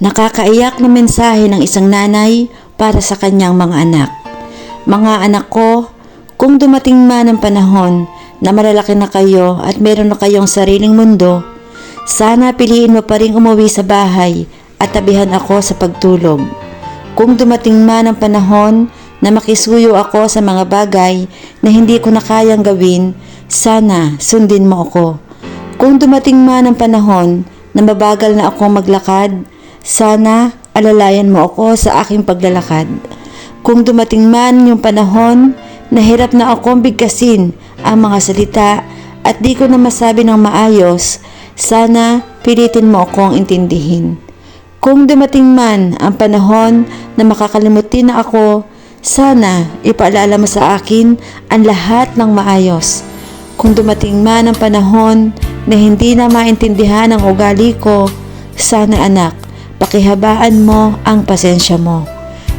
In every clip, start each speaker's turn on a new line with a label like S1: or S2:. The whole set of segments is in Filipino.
S1: Nakakaiyak na mensahe ng isang nanay para sa kanyang mga anak. Mga anak ko, kung dumating man ang panahon na malalaki na kayo at meron na kayong sariling mundo, sana piliin mo pa rin umuwi sa bahay at tabihan ako sa pagtulog. Kung dumating man ang panahon na makisuyo ako sa mga bagay na hindi ko na kayang gawin, sana sundin mo ako. Kung dumating man ang panahon na mabagal na akong maglakad, sana alalayan mo ako sa aking paglalakad. Kung dumating man yung panahon na hirap na akong bigkasin ang mga salita at di ko na masabi ng maayos, sana pilitin mo akong intindihin. Kung dumating man ang panahon na makakalimutin na ako, sana ipaalala mo sa akin ang lahat ng maayos. Kung dumating man ang panahon na hindi na maintindihan ang ugali ko, sana anak, pakihabaan mo ang pasensya mo.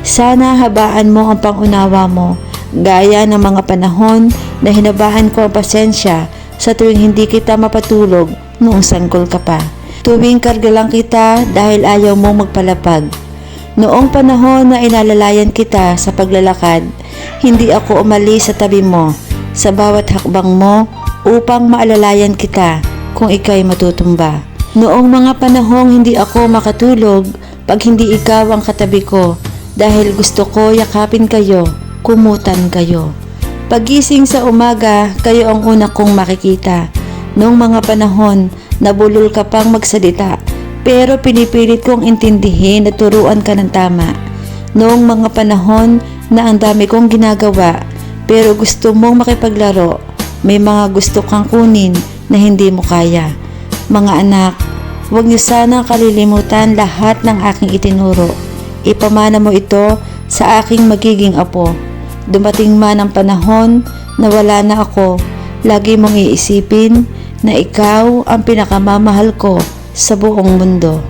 S1: Sana habaan mo ang pangunawa mo, gaya ng mga panahon na hinabaan ko ang pasensya sa tuwing hindi kita mapatulog noong sanggol ka pa. Tuwing karga lang kita dahil ayaw mong magpalapag. Noong panahon na inalalayan kita sa paglalakad, hindi ako umalis sa tabi mo sa bawat hakbang mo upang maalalayan kita kung ika'y matutumba. Noong mga panahong hindi ako makatulog pag hindi ikaw ang katabi ko dahil gusto ko yakapin kayo, kumutan kayo. Pagising sa umaga, kayo ang una kong makikita. Noong mga panahon, nabulol ka pang magsalita, pero pinipilit kong intindihin at turuan ka ng tama. Noong mga panahon na ang dami kong ginagawa, pero gusto mong makipaglaro, may mga gusto kang kunin na hindi mo kaya. Mga anak, huwag niyo sanang kalilimutan lahat ng aking itinuro. Ipamana mo ito sa aking magiging apo. Dumating man ang panahon na wala na ako, lagi mong iisipin na ikaw ang pinakamamahal ko sa buong mundo.